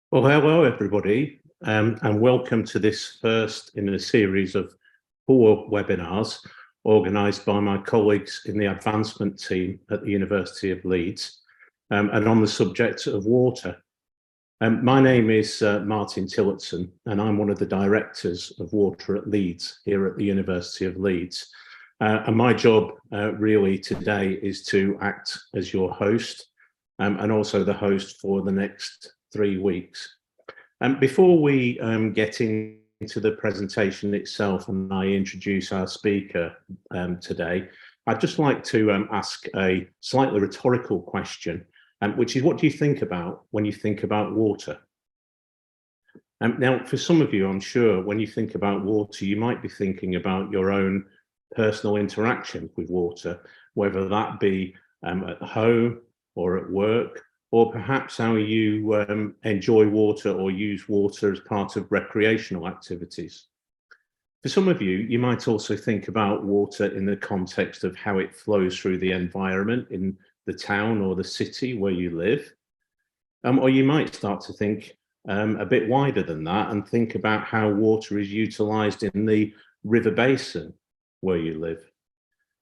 Well, hello everybody, and welcome to this first in a series of 4 webinars organised by my colleagues in the advancement team at the University of Leeds, and on the subject of water. My name is Martin Tillotson, and I'm one of the directors of water at Leeds here at the University of Leeds. And my job really today is to act as your host, and also the host for the next 3 weeks. And before we get into the presentation itself and I introduce our speaker today, I'd just like to ask a slightly rhetorical question, which is, what do you think about when you think about water? Now, for some of you, I'm sure when you think about water, you might be thinking about your own personal interaction with water, whether that be at home or at work, or perhaps how you enjoy water or use water as part of recreational activities. For some of you, you might also think about water in the context of how it flows through the environment in the town or the city where you live. Or you might start to think a bit wider than that and think about how water is utilised in the river basin where you live.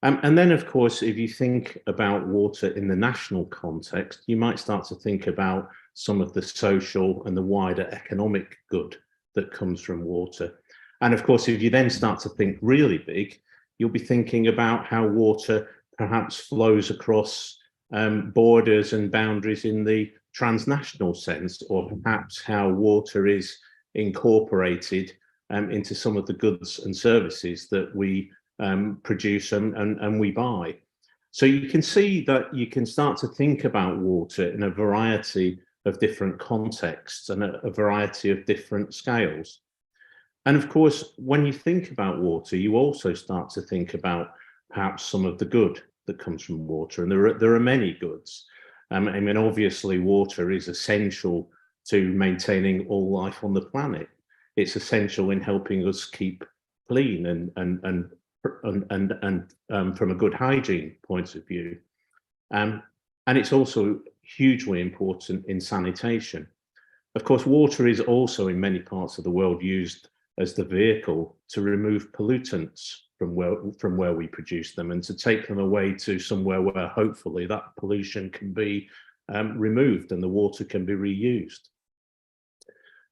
And then, of course, if you think about water in the national context, you might start to think about some of the social and the wider economic good that comes from water. And of course, if you then start to think really big, you'll be thinking about how water perhaps flows across borders and boundaries in the transnational sense, or perhaps how water is incorporated into some of the goods and services that we produce and we buy. So you can see that you can start to think about water in a variety of different contexts and a variety of different scales. And of course, when you think about water, you also start to think about perhaps some of the good that comes from water. And there are many goods. I mean, obviously, water is essential to maintaining all life on the planet. It's essential in helping us keep clean and from a good hygiene point of view. And it's also hugely important in sanitation. Of course, water is also in many parts of the world used as the vehicle to remove pollutants from where we produce them and to take them away to somewhere where hopefully that pollution can be removed and the water can be reused.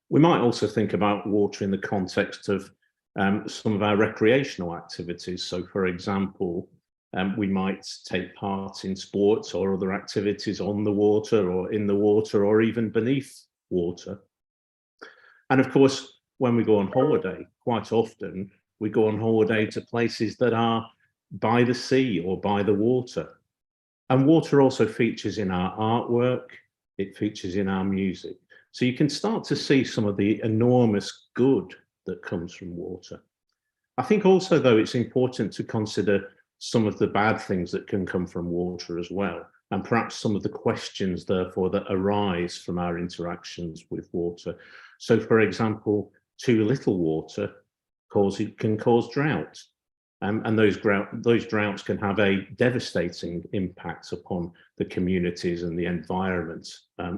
We might also think about water in the context of some of our recreational activities. So, for example, we might take part in sports or other activities on the water or in the water or even beneath water. And of course, when we go on holiday, quite often we go on holiday to places that are by the sea or by the water. And water also features in our artwork, it features in our music. So you can start to see some of the enormous good that comes from water. I think also, though, it's important to consider some of the bad things that can come from water as well, and perhaps some of the questions, therefore, that arise from our interactions with water. So, for example, too little water can cause drought, and those droughts can have a devastating impact upon the communities and the environment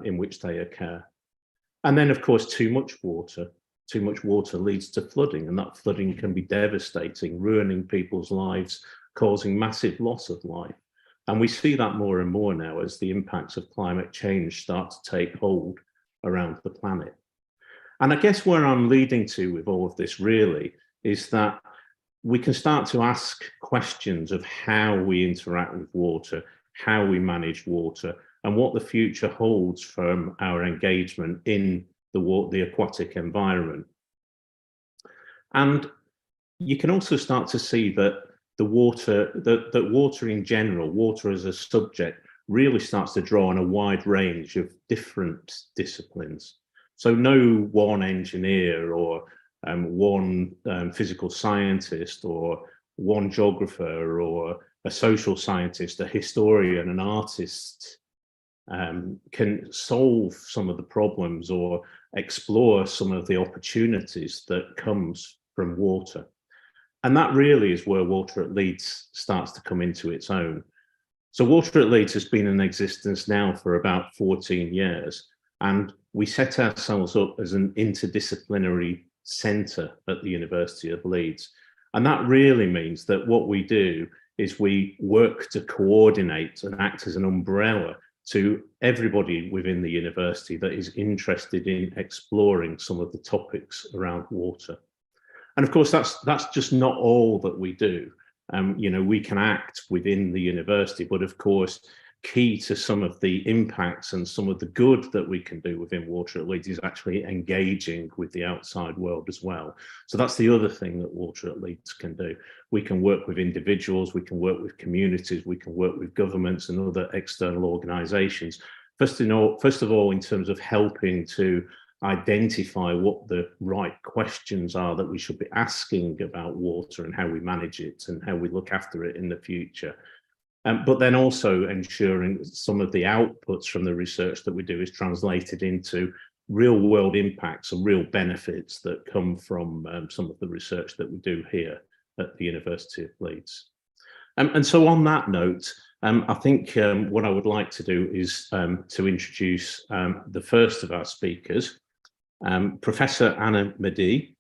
in which they occur. And then, of course, too much water leads to flooding, and that flooding can be devastating, ruining people's lives, causing massive loss of life. And we see that more and more now as the impacts of climate change start to take hold around the planet. And I guess where I'm leading to with all of this really is that we can start to ask questions of how we interact with water, how we manage water, and what the future holds from our engagement in the aquatic environment. And you can also start to see that water in general, water as a subject, really starts to draw on a wide range of different disciplines. So no one engineer or one physical scientist or one geographer or a social scientist, a historian, an artist can solve some of the problems or explore some of the opportunities that comes from water. And that really is where Water at Leeds starts to come into its own. So Water at Leeds has been in existence now for about 14 years. And we set ourselves up as an interdisciplinary centre at the University of Leeds. And that really means that what we do is we work to coordinate and act as an umbrella to everybody within the university that is interested in exploring some of the topics around water. And of course, that's just not all that we do. You know, we can act within the university, but of course, key to some of the impacts and some of the good that we can do within Water at Leeds is actually engaging with the outside world as well. So that's the other thing that Water at Leeds can do. We can work with individuals, we can work with communities, we can work with governments and other external organisations. First of all, in terms of helping to identify what the right questions are that we should be asking about water and how we manage it and how we look after it in the future. But then also ensuring some of the outputs from the research that we do is translated into real world impacts and real benefits that come from some of the research that we do here at the University of Leeds. And so on that note, I think what I would like to do is to introduce the first of our speakers, Professor Mdee.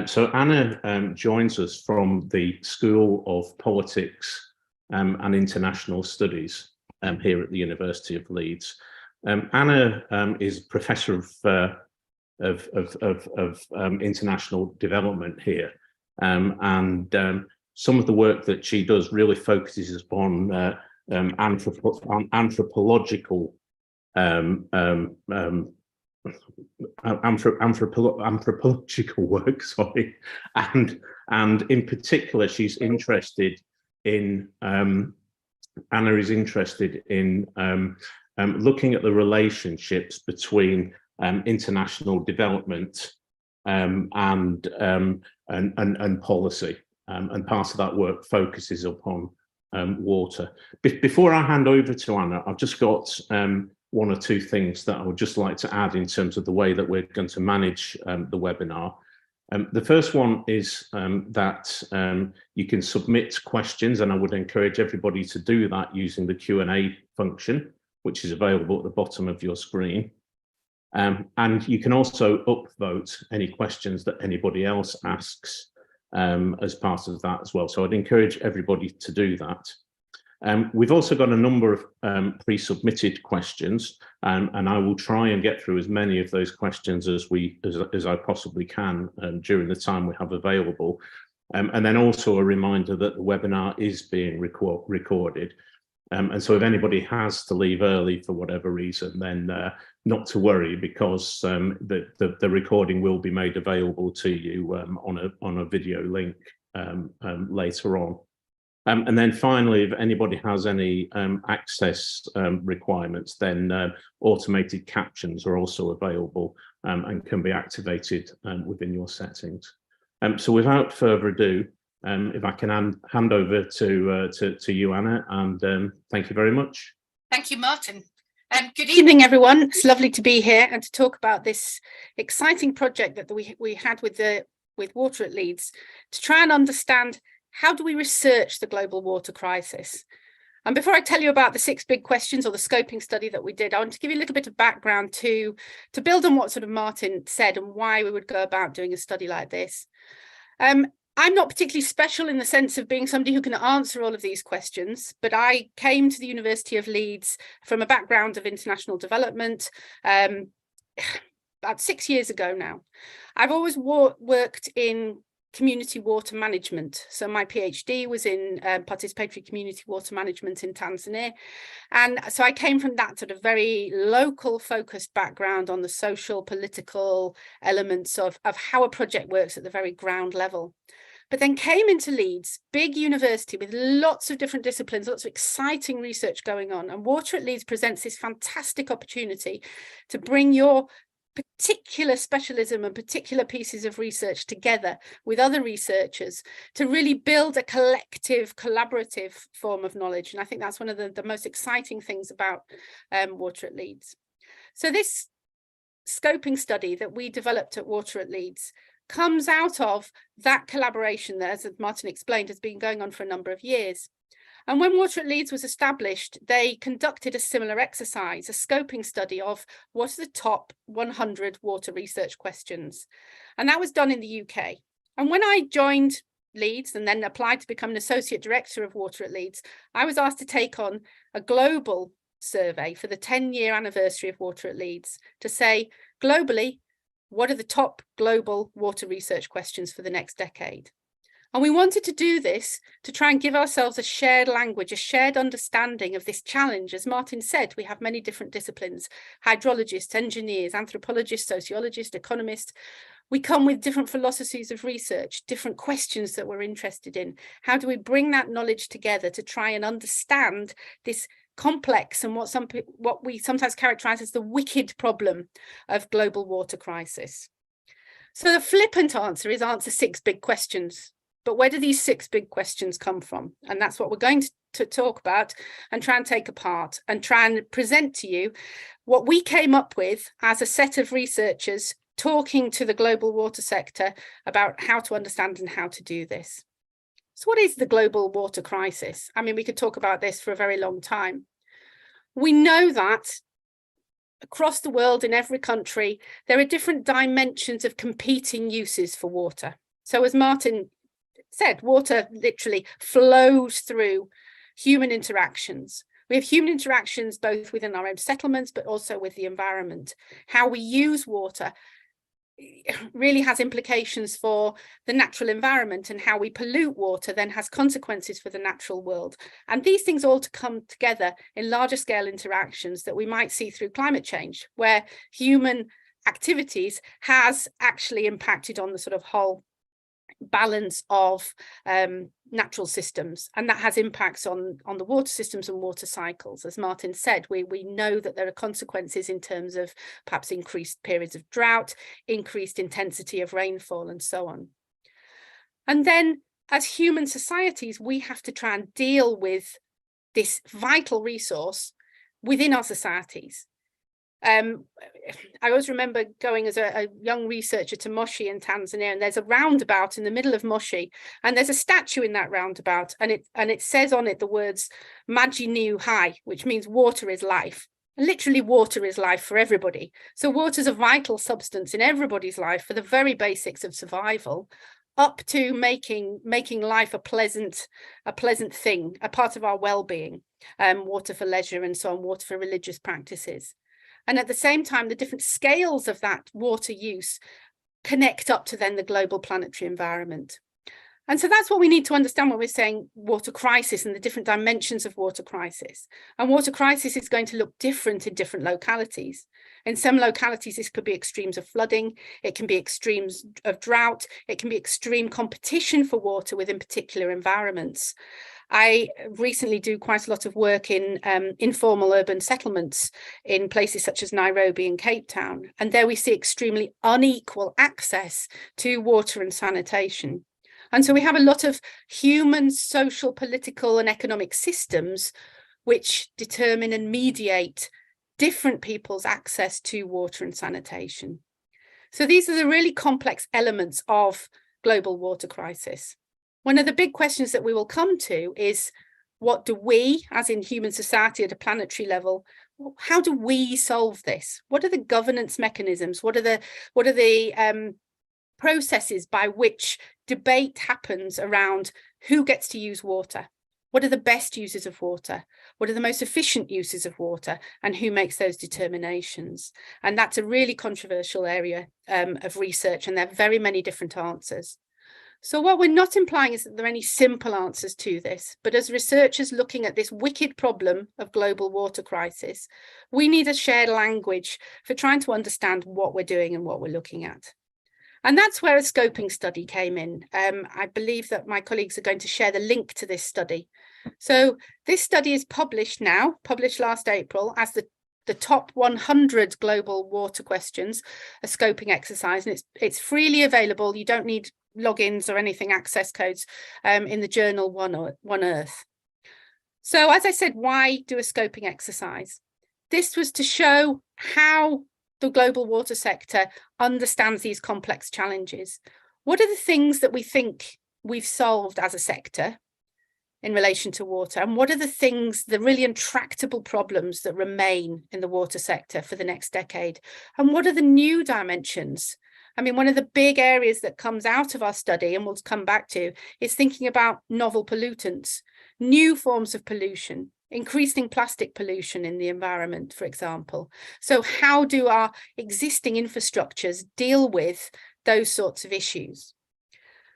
So Anna joins us from the School of Politics and International Studies here at the University of Leeds. Anna is Professor of International Development here, and some of the work that she does really focuses upon anthropological anthropological work, sorry, and in particular, she's interested in Anna is interested in looking at the relationships between international development and policy, and part of that work focuses upon water. Before I hand over to Anna, I've just got one or two things that I would just like to add in terms of the way that we're going to manage the webinar. The first one is that you can submit questions, and I would encourage everybody to do that using the Q&A function, which is available at the bottom of your screen. And you can also upvote any questions that anybody else asks as part of that as well. So I'd encourage everybody to do that. We've also got a number of pre-submitted questions, and I will try and get through as many of those questions as I possibly can during the time we have available. And then also a reminder that the webinar is being recorded. And so if anybody has to leave early for whatever reason, then not to worry, because the recording will be made available to you on a video link later on. And then finally, if anybody has any access requirements, then automated captions are also available and can be activated within your settings. So without further ado, if I can hand over to you, Anna, and thank you very much. Thank you, Martin. Good evening, everyone. It's lovely to be here and to talk about this exciting project that we had with Water at Leeds to try and understand how do we research the global water crisis. And before I tell you about the 6 big questions or the scoping study that we did, I want to give you a little bit of background to build on what sort of Martin said and why we would go about doing a study like this. I'm not particularly special in the sense of being somebody who can answer all of these questions, but I came to the University of Leeds from a background of international development about 6 years ago now. I've always worked in community water management. So my PhD was in participatory community water management in Tanzania. And so I came from that sort of very local focused background on the social, political elements of how a project works at the very ground level. But then came into Leeds, big university with lots of different disciplines, lots of exciting research going on. And Water at Leeds presents this fantastic opportunity to bring your particular specialism and particular pieces of research together with other researchers to really build a collective, collaborative form of knowledge. And I think that's one of the most exciting things about Water at Leeds. So this scoping study that we developed at Water at Leeds comes out of that collaboration that, as Martin explained, has been going on for a number of years. And when Water at Leeds was established, they conducted a similar exercise, a scoping study of what are the top 100 water research questions. And that was done in the UK. And when I joined Leeds and then applied to become an associate director of Water at Leeds, I was asked to take on a global survey for the 10-year anniversary of Water at Leeds to say, globally, what are the top global water research questions for the next decade? And we wanted to do this to try and give ourselves a shared language, a shared understanding of this challenge. As Martin said, we have many different disciplines: hydrologists, engineers, anthropologists, sociologists, economists. We come with different philosophies of research, different questions that we're interested in. How do we bring that knowledge together to try and understand this complex and what we sometimes characterize as the wicked problem of global water crisis? So the flippant answer is answer 6 big questions. But where do these 6 big questions come from? And that's what we're going to talk about and try and take apart and try and present to you what we came up with as a set of researchers talking to the global water sector about how to understand and how to do this. So what is the global water crisis? I mean, we could talk about this for a very long time. We know that across the world, in every country, there are different dimensions of competing uses for water. So as Martin said, water literally flows through human interactions. We have human interactions both within our own settlements, but also with the environment. How we use water really has implications for the natural environment, and how we pollute water then has consequences for the natural world. And these things all to come together in larger scale interactions that we might see through climate change, where human activities has actually impacted on the sort of whole balance of natural systems, and that has impacts on the water systems and water cycles. As Martin said, we know that there are consequences in terms of perhaps increased periods of drought, increased intensity of rainfall, and so on. And then as human societies, we have to try and deal with this vital resource within our societies. I always remember going as a young researcher to Moshi in Tanzania, and there's a roundabout in the middle of Moshi, and there's a statue in that roundabout, and it says on it the words Maji ni uhai, which means water is life. And literally, water is life for everybody. So water is a vital substance in everybody's life for the very basics of survival, up to making life a pleasant thing, a part of our well-being. Water for leisure and so on, water for religious practices. And at the same time, the different scales of that water use connect up to then the global planetary environment. And so that's what we need to understand when we're saying water crisis and the different dimensions of water crisis. And water crisis is going to look different in different localities. In some localities, this could be extremes of flooding, it can be extremes of drought, it can be extreme competition for water within particular environments. I recently do quite a lot of work in informal urban settlements in places such as Nairobi and Cape Town. And there we see extremely unequal access to water and sanitation. And so we have a lot of human, social, political and economic systems which determine and mediate different people's access to water and sanitation. So these are the really complex elements of global water crisis. One of the big questions that we will come to is, what do we, as in human society at a planetary level, how do we solve this? What are the governance mechanisms? What are the processes by which debate happens around who gets to use water? What are the best uses of water? What are the most efficient uses of water? And who makes those determinations? And that's a really controversial area of research, and there are very many different answers. So what we're not implying is that there are any simple answers to this, but as researchers looking at this wicked problem of global water crisis, we need a shared language for trying to understand what we're doing and what we're looking at. And that's where a scoping study came in. I believe that my colleagues are going to share the link to this study. So this study is published last April, as the top 100 global water questions, a scoping exercise, and it's freely available. You don't need logins or anything, access codes, in the journal One Earth. So as I said, why do a scoping exercise? This was to show how the global water sector understands these complex challenges. What are the things that we think we've solved as a sector in relation to water, and what are the things, the really intractable problems that remain in the water sector for the next decade, and what are the new dimensions? I mean, one of the big areas that comes out of our study, and we'll come back to, is thinking about novel pollutants, new forms of pollution, increasing plastic pollution in the environment, for example. So how do our existing infrastructures deal with those sorts of issues?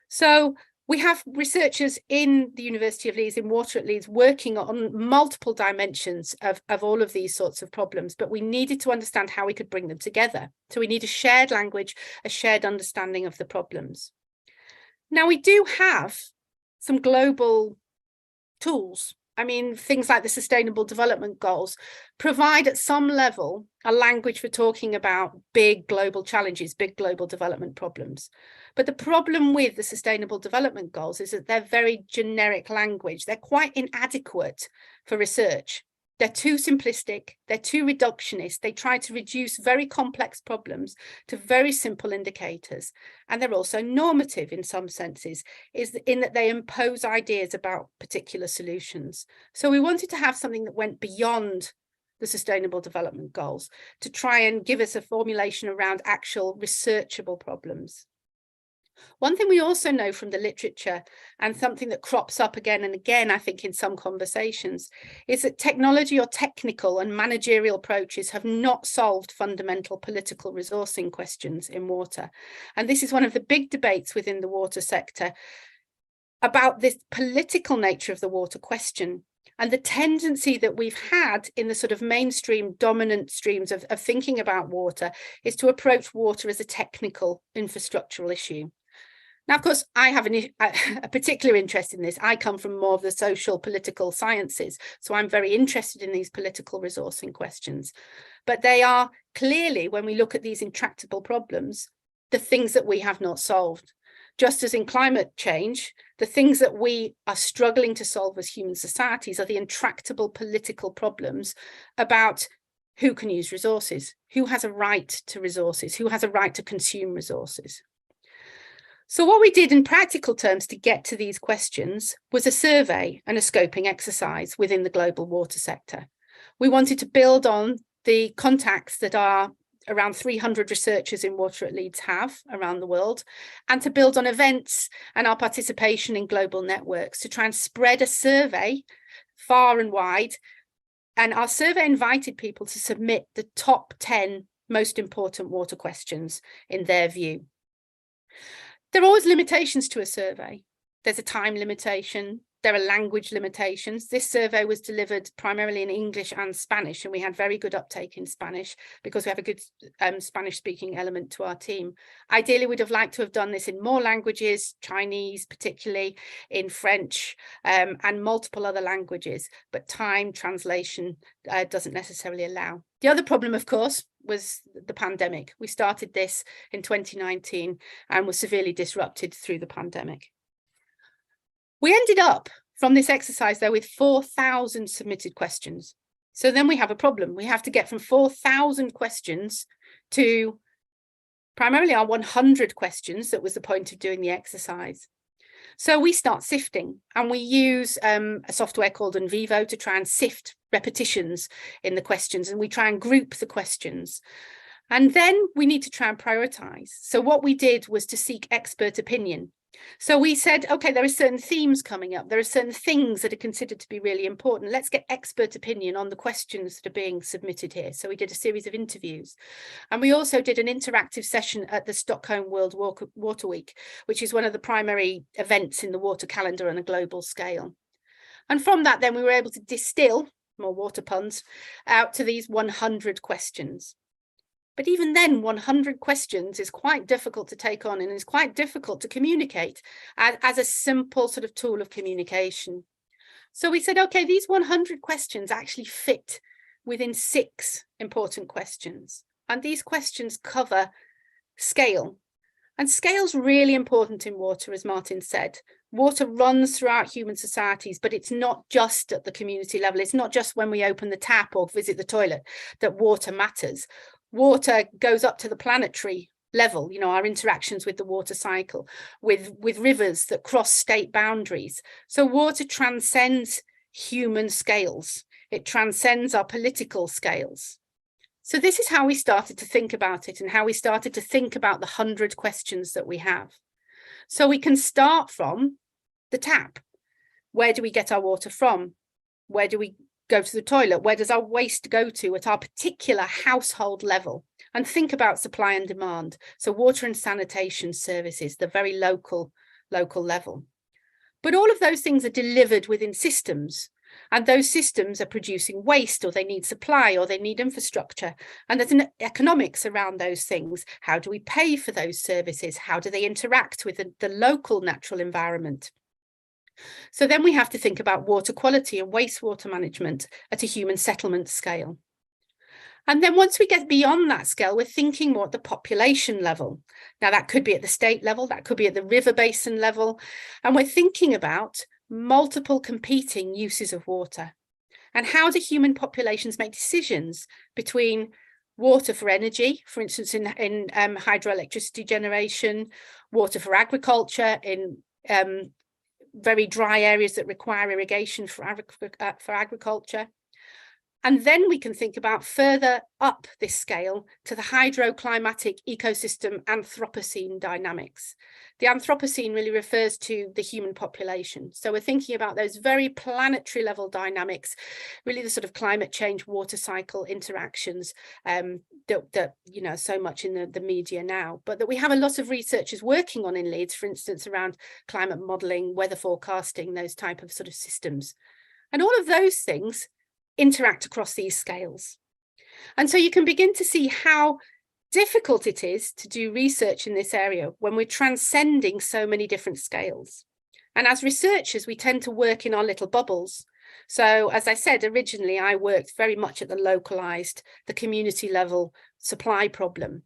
So we have researchers in the University of Leeds, in water at Leeds, working on multiple dimensions of all of these sorts of problems, but we needed to understand how we could bring them together. So we need a shared language, a shared understanding of the problems. Now, we do have some global tools. I mean, things like the Sustainable Development Goals provide at some level a language for talking about big global challenges, big global development problems. But the problem with the Sustainable Development Goals is that they're very generic language. They're quite inadequate for research. They're too simplistic, they're too reductionist. They try to reduce very complex problems to very simple indicators. And they're also normative in some senses, in that they impose ideas about particular solutions. So we wanted to have something that went beyond the Sustainable Development Goals to try and give us a formulation around actual researchable problems. One thing we also know from the literature, and something that crops up again and again, I think, in some conversations, is that technology or technical and managerial approaches have not solved fundamental political resourcing questions in water. And this is one of the big debates within the water sector about this political nature of the water question. And the tendency that we've had in the sort of mainstream dominant streams of thinking about water is to approach water as a technical infrastructural issue. Now, of course, I have a particular interest in this. I come from more of the social political sciences, so I'm very interested in these political resourcing questions. But they are clearly, when we look at these intractable problems, the things that we have not solved. Just as in climate change, the things that we are struggling to solve as human societies are the intractable political problems about who can use resources, who has a right to resources, who has a right to consume resources. So what we did in practical terms to get to these questions was a survey and a scoping exercise within the global water sector. We wanted to build on the contacts that our around 300 researchers in water at Leeds have around the world, and to build on events and our participation in global networks to try and spread a survey far and wide. And our survey invited people to submit the top 10 most important water questions in their view. There are always limitations to a survey. There's a time limitation. There are language limitations. This survey was delivered primarily in English and Spanish, and we had very good uptake in Spanish because we have a good Spanish-speaking element to our team. Ideally, we'd have liked to have done this in more languages, Chinese particularly, in French, and multiple other languages, but time translation doesn't necessarily allow. The other problem, of course, was the pandemic. We started this in 2019 and were severely disrupted through the pandemic. We ended up from this exercise, though, with 4,000 submitted questions. So then we have a problem. We have to get from 4,000 questions to primarily our 100 questions. That was the point of doing the exercise. So we start sifting, and we use a software called Envivo to try and sift repetitions in the questions, and we try and group the questions. And then we need to try and prioritize. So what we did was to seek expert opinion. So we said, okay, there are certain themes coming up. There are certain things that are considered to be really important. Let's get expert opinion on the questions that are being submitted here. So we did a series of interviews. And we also did an interactive session at the Stockholm World Water Week, which is one of the primary events in the water calendar on a global scale. And from that, then we were able to distill, more water puns, out to these 100 questions. But even then, 100 questions is quite difficult to take on, and is quite difficult to communicate as a simple sort of tool of communication. So we said, okay, these 100 questions actually fit within 6 important questions. And these questions cover scale. And scale's really important in water, as Martin said. Water runs throughout human societies, but it's not just at the community level. It's not just when we open the tap or visit the toilet that water matters. Water goes up to the planetary level, our interactions with the water cycle, with rivers that cross state boundaries. So water transcends human scales. It transcends our political scales. So this is how we started to think about it, and how we started to think about the 100 questions that we have. So we can start from the tap. Where do we get our water from? Where do we go to the toilet? Where does our waste go to at our particular household level? And think about supply and demand. So water and sanitation services, the very local level. But all of those things are delivered within systems. And those systems are producing waste, or they need supply, or they need infrastructure. And there's an economics around those things. How do we pay for those services? How do they interact with the local natural environment? So then we have to think about water quality and wastewater management at a human settlement scale. And then once we get beyond that scale, we're thinking more at the population level. Now, that could be at the state level, that could be at the river basin level. And we're thinking about multiple competing uses of water. And how do human populations make decisions between water for energy, for instance, in hydroelectricity generation, water for agriculture, in very dry areas that require irrigation for agriculture. And then we can think about further up this scale to the hydroclimatic ecosystem Anthropocene dynamics. The Anthropocene really refers to the human population. So we're thinking about those very planetary level dynamics, really the sort of climate change water cycle interactions that so much in the media now, but that we have a lot of researchers working on in Leeds, for instance, around climate modelling, weather forecasting, those type of sort of systems. And all of those things interact across these scales. And so you can begin to see how difficult it is to do research in this area when we're transcending so many different scales. And as researchers, we tend to work in our little bubbles. So as I said, originally, I worked very much at the localized, the community level supply problem.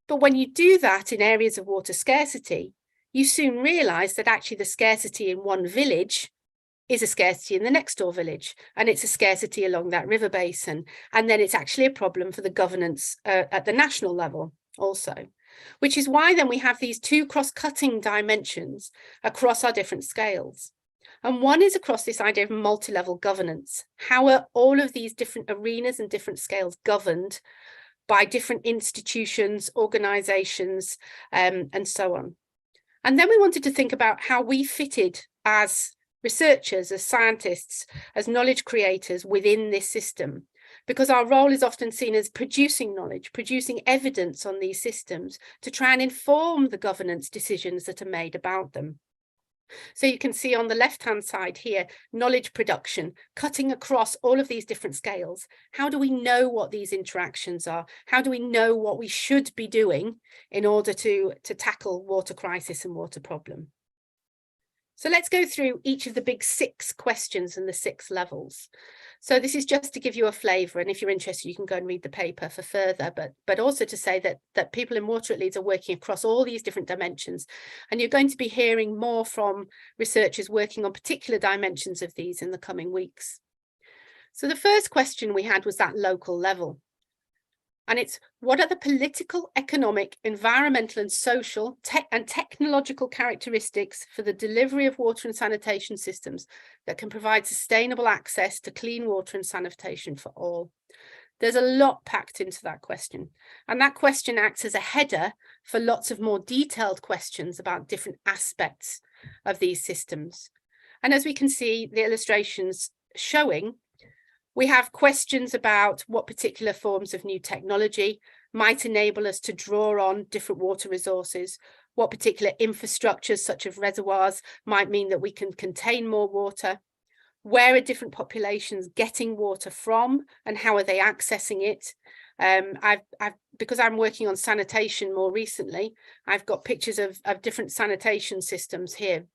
But when you do that in areas of water scarcity, you soon realize that actually the scarcity in one village is a scarcity in the next door village, and it's a scarcity along that river basin. And then it's actually a problem for the governance at the national level also, which is why then we have these two cross-cutting dimensions across our different scales. And one is across this idea of multi-level governance. How are all of these different arenas and different scales governed by different institutions, organizations, and so on? And then we wanted to think about how we fitted as researchers, as scientists, as knowledge creators within this system, because our role is often seen as producing knowledge, producing evidence on these systems to try and inform the governance decisions that are made about them. So you can see on the left-hand side here, knowledge production, cutting across all of these different scales. How do we know what these interactions are? How do we know what we should be doing in order to tackle water crisis and water problem? So let's go through each of the big 6 questions and the 6 levels. So this is just to give you a flavour, and if you're interested, you can go and read the paper for further, but also to say that people in Water at Leeds are working across all these different dimensions, and you're going to be hearing more from researchers working on particular dimensions of these in the coming weeks. So the first question we had was that local level. And it's, what are the political, economic, environmental and social and technological characteristics for the delivery of water and sanitation systems that can provide sustainable access to clean water and sanitation for all? There's a lot packed into that question. And that question acts as a header for lots of more detailed questions about different aspects of these systems. And as we can see, the illustrations showing, we have questions about what particular forms of new technology might enable us to draw on different water resources, what particular infrastructures such as reservoirs might mean that we can contain more water, where are different populations getting water from and how are they accessing it. Because I'm working on sanitation more recently, I've got pictures of different sanitation systems here.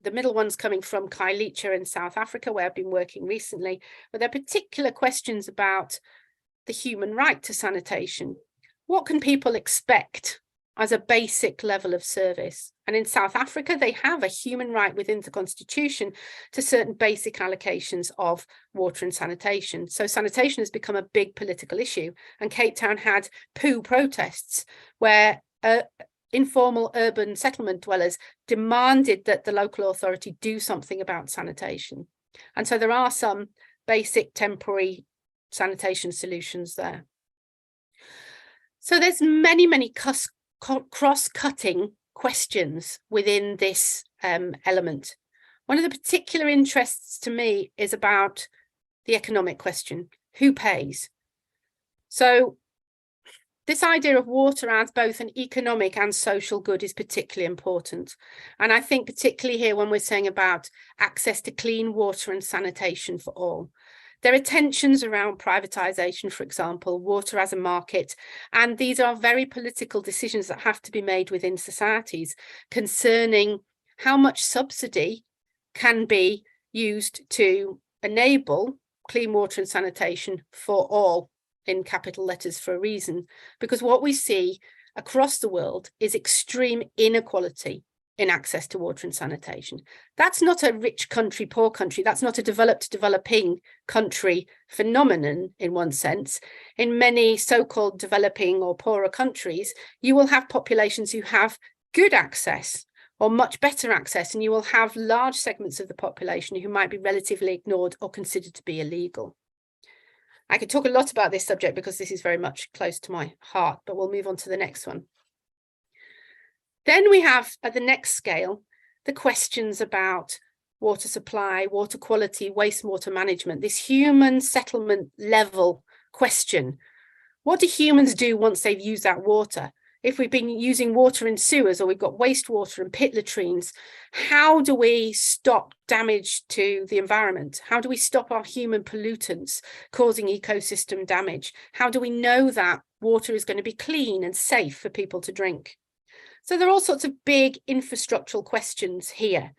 The middle one's coming from Kailicha in South Africa, where I've been working recently, but there are particular questions about the human right to sanitation. What can people expect as a basic level of service. And in South Africa, they have a human right within the constitution to certain basic allocations of water and sanitation. So sanitation has become a big political issue. And Cape Town had poo protests where informal urban settlement dwellers demanded that the local authority do something about sanitation. And so there are some basic temporary sanitation solutions there. So there's many cross-cutting questions within this element. One of the particular interests to me is about the economic question: who pays? So this idea of water as both an economic and social good is particularly important. And I think particularly here when we're saying about access to clean water and sanitation for all. There are tensions around privatization, for example, water as a market, and these are very political decisions that have to be made within societies concerning how much subsidy can be used to enable clean water and sanitation for all, in capital letters for a reason, because what we see across the world is extreme inequality in access to water and sanitation. That's not a rich country, poor country. That's not a developed, developing country phenomenon in one sense. In many so-called developing or poorer countries, you will have populations who have good access or much better access, and you will have large segments of the population who might be relatively ignored or considered to be illegal. I could talk a lot about this subject because this is very much close to my heart, but we'll move on to the next one. Then we have, at the next scale, the questions about water supply, water quality, wastewater management, this human settlement level question. What do humans do once they've used that water? If we've been using water in sewers or we've got wastewater and pit latrines, how do we stop damage to the environment? How do we stop our human pollutants causing ecosystem damage? How do we know that water is going to be clean and safe for people to drink? So there are all sorts of big infrastructural questions here.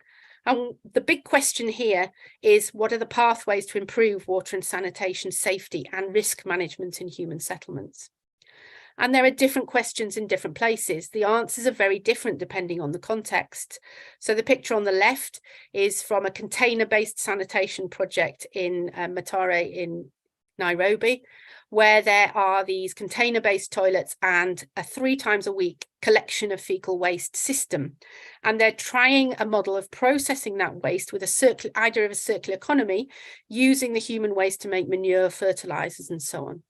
And the big question here is, what are the pathways to improve water and sanitation safety and risk management in human settlements? And there are different questions in different places. The answers are very different depending on the context. So the picture on the left is from a container-based sanitation project in Mathare in Nairobi, where there are these container-based toilets and a 3 times a week collection of fecal waste system. And they're trying a model of processing that waste with a idea of a circular economy, using the human waste to make manure, fertilizers, and so on.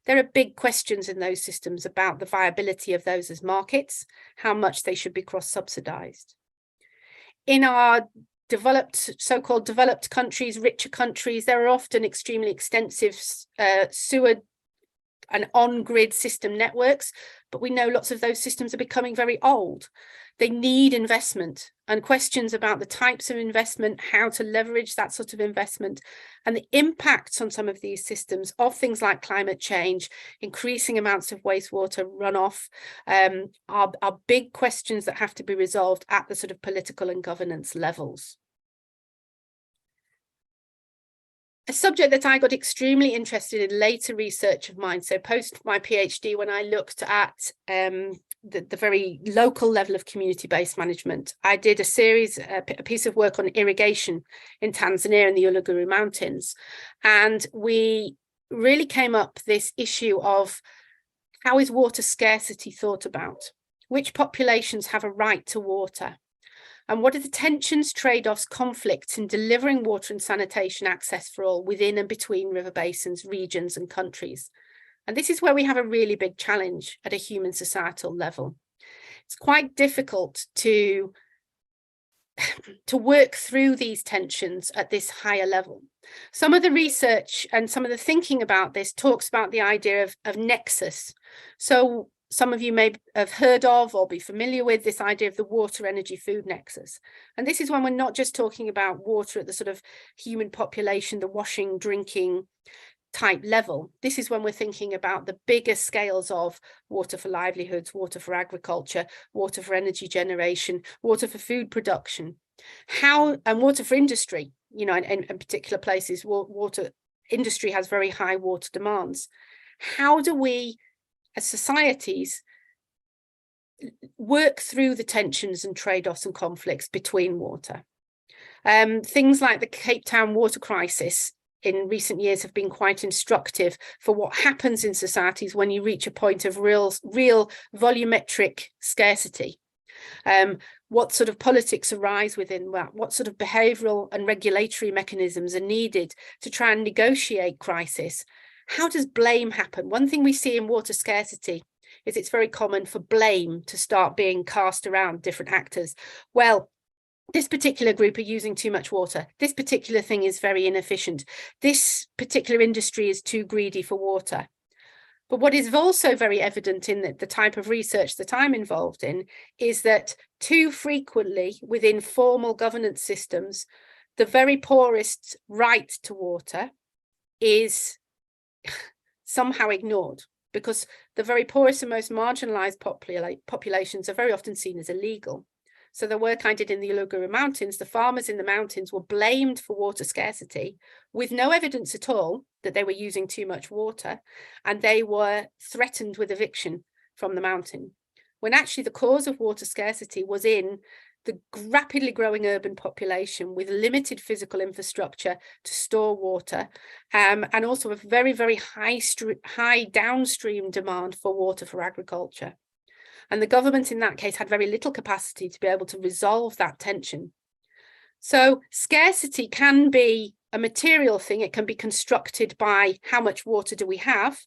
There are big questions in those systems about the viability of those as markets, how much they should be cross-subsidized. In our developed, so-called developed countries, richer countries, there are often extremely extensive sewer and on-grid system networks, but we know lots of those systems are becoming very old. They need investment, and questions about the types of investment, how to leverage that sort of investment, and the impacts on some of these systems of things like climate change, increasing amounts of wastewater runoff, are big questions that have to be resolved at the sort of political and governance levels. A subject that I got extremely interested in later research of mine, so post my PhD, when I looked at the very local level of community-based management, I did a piece of work on irrigation in Tanzania in the Uluguru Mountains. And we really came up this issue of, how is water scarcity thought about? Which populations have a right to water? And what are the tensions, trade-offs, conflicts in delivering water and sanitation access for all within and between river basins, regions, and countries? And this is where we have a really big challenge at a human societal level. It's quite difficult to work through these tensions at this higher level. Some of the research and some of the thinking about this talks about the idea of nexus. So some of you may have heard of or be familiar with this idea of the water, energy, food nexus. And this is when we're not just talking about water at the sort of human population, the washing, drinking type level. This is when we're thinking about the bigger scales of water for livelihoods, water for agriculture, water for energy generation, water for food production, and water for industry. You know, in particular places, water industry has very high water demands. How do we, as societies, work through the tensions and trade-offs and conflicts between water. Things like the Cape Town water crisis in recent years have been quite instructive for what happens in societies when you reach a point of real volumetric scarcity. What sort of politics arise within that? What sort of behavioural and regulatory mechanisms are needed to try and negotiate crisis? How does blame happen? One thing we see in water scarcity is it's very common for blame to start being cast around different actors. Well, this particular group are using too much water. This particular thing is very inefficient. This particular industry is too greedy for water. But what is also very evident in the type of research that I'm involved in is that too frequently within formal governance systems, the very poorest right to water is somehow ignored, because the very poorest and most marginalized populations are very often seen as illegal. So the work I did in the Uluru Mountains, the farmers in the mountains were blamed for water scarcity with no evidence at all that they were using too much water, and they were threatened with eviction from the mountain, when actually the cause of water scarcity was in the rapidly growing urban population with limited physical infrastructure to store water, and also a very, very high downstream demand for water for agriculture. And the government in that case had very little capacity to be able to resolve that tension. So scarcity can be a material thing. It can be constructed by how much water do we have.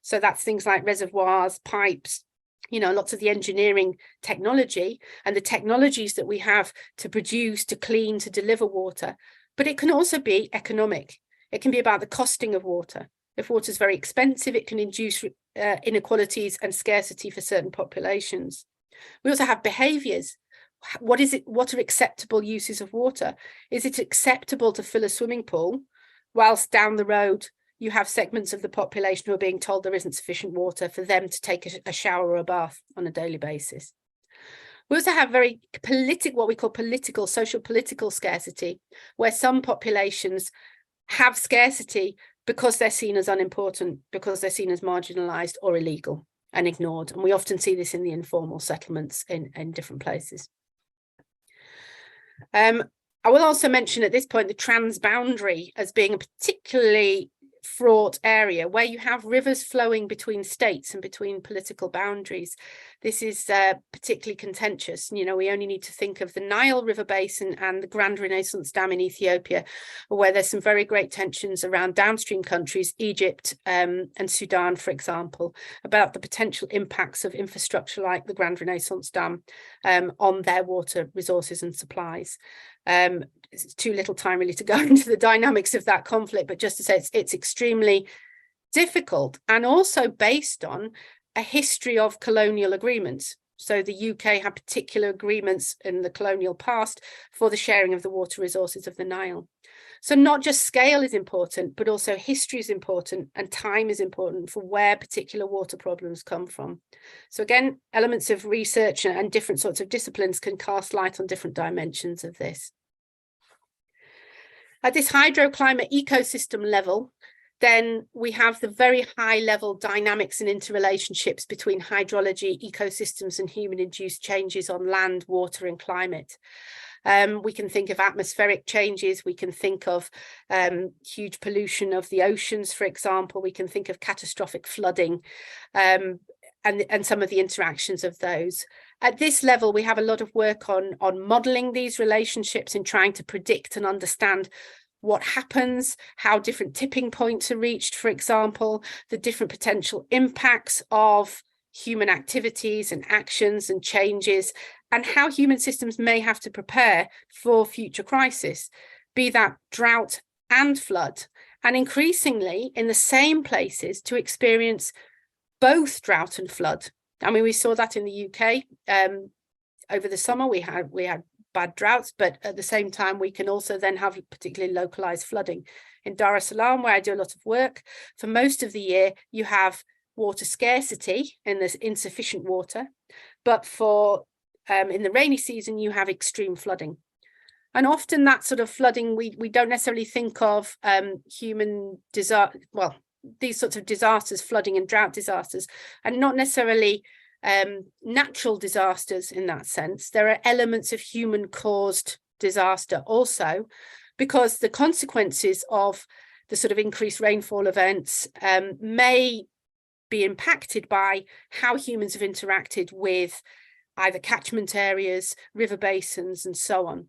So that's things like reservoirs, pipes, lots of the engineering technology and the technologies that we have to produce, to clean, to deliver water. But it can also be economic. It can be about the costing of water. If water is very expensive, it can induce inequalities and scarcity for certain populations. We also have behaviours. What are acceptable uses of water? Is it acceptable to fill a swimming pool whilst down the road you have segments of the population who are being told there isn't sufficient water for them to take a shower or a bath on a daily basis? We also have very what we call social political scarcity, where some populations have scarcity because they're seen as unimportant, because they're seen as marginalized or illegal and ignored. And we often see this in the informal settlements in different places. I will also mention at this point the transboundary as being a particularly fraught area where you have rivers flowing between states and between political boundaries. This is particularly contentious. We only need to think of the Nile River Basin and the Grand Renaissance Dam in Ethiopia, where there's some very great tensions around downstream countries, Egypt and Sudan, for example, about the potential impacts of infrastructure like the Grand Renaissance Dam on their water resources and supplies. It's too little time really to go into the dynamics of that conflict, but just to say it's extremely difficult and also based on a history of colonial agreements. So the UK had particular agreements in the colonial past for the sharing of the water resources of the Nile. So not just scale is important, but also history is important and time is important for where particular water problems come from. So again, elements of research and different sorts of disciplines can cast light on different dimensions of this. At this hydroclimate ecosystem level, then we have the very high level dynamics and interrelationships between hydrology, ecosystems and human-induced changes on land, water and climate. We can think of atmospheric changes, we can think of huge pollution of the oceans, for example, we can think of catastrophic flooding and some of the interactions of those. At this level, we have a lot of work on modelling these relationships and trying to predict and understand what happens, how different tipping points are reached, for example, the different potential impacts of human activities and actions and changes, and how human systems may have to prepare for future crisis, be that drought and flood, and increasingly in the same places to experience both drought and flood. I mean, we saw that in the UK over the summer. We had bad droughts, but at the same time, we can also then have particularly localized flooding. In Dar es Salaam, where I do a lot of work, for most of the year, you have water scarcity and there's insufficient water. But for in the rainy season, you have extreme flooding. And often that sort of flooding, we don't necessarily think of human disaster, well, these sorts of disasters, flooding and drought disasters, and not necessarily natural disasters in that sense. There are elements of human-caused disaster also, because the consequences of the sort of increased rainfall events may be impacted by how humans have interacted with either catchment areas, river basins, and so on.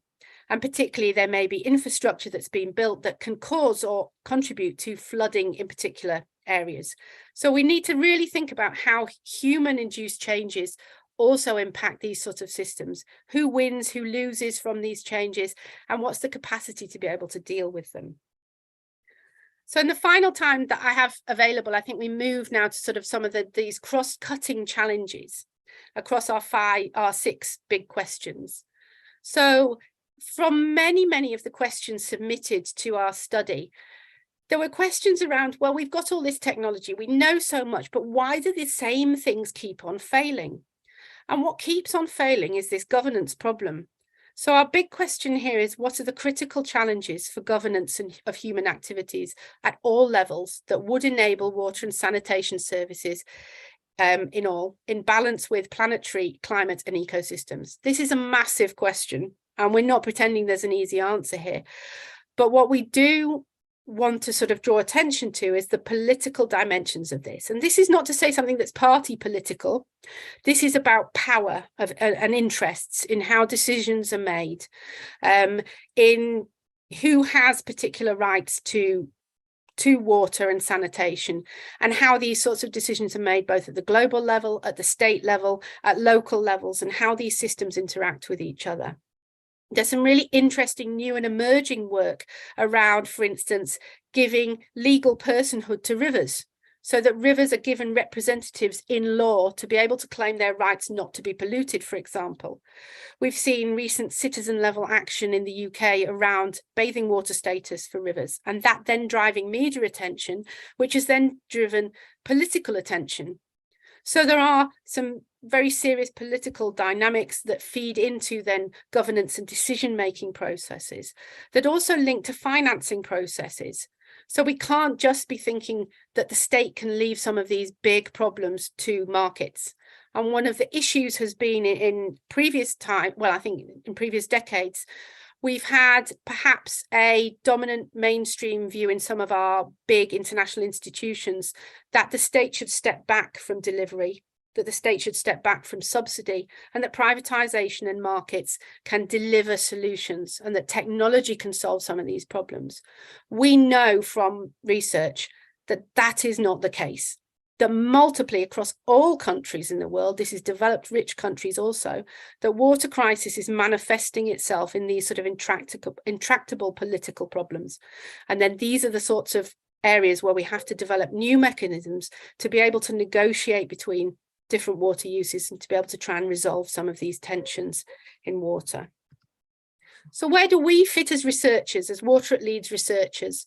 And particularly, there may be infrastructure that's been built that can cause or contribute to flooding in particular areas. So we need to really think about how human-induced changes also impact these sorts of systems. Who wins, who loses from these changes, and what's the capacity to be able to deal with them? So in the final time that I have available, I think we move now to sort of some of these cross-cutting challenges across our 6 big questions. So from many of the questions submitted to our study, there were questions around, well, we've got all this technology, we know so much, but why do the same things keep on failing? And what keeps on failing is this governance problem. So our big question here is, what are the critical challenges for governance of human activities at all levels that would enable water and sanitation services in balance with planetary climate and ecosystems? This is a massive question, and we're not pretending there's an easy answer here. But what we do want to sort of draw attention to is the political dimensions of this. And this is not to say something that's party political. This is about power and interests in how decisions are made, in who has particular rights to water and sanitation, and how these sorts of decisions are made both at the global level, at the state level, at local levels, and how these systems interact with each other. There's some really interesting new and emerging work around, for instance, giving legal personhood to rivers, so that rivers are given representatives in law to be able to claim their rights not to be polluted, for example. We've seen recent citizen-level action in the UK around bathing water status for rivers, and that then driving media attention, which has then driven political attention. So there are some very serious political dynamics that feed into then governance and decision-making processes that also link to financing processes. So we can't just be thinking that the state can leave some of these big problems to markets. And one of the issues has been in previous time, well, I think in previous decades, we've had perhaps a dominant mainstream view in some of our big international institutions that the state should step back from delivery, that the state should step back from subsidy, and that privatization and markets can deliver solutions, and that technology can solve some of these problems. We know from research that that is not the case, that multiply across all countries in the world, this is developed rich countries also, that water crisis is manifesting itself in these sort of intractable political problems. And then these are the sorts of areas where we have to develop new mechanisms to be able to negotiate between different water uses and to be able to try and resolve some of these tensions in water. So where do we fit as researchers, as Water at Leeds researchers?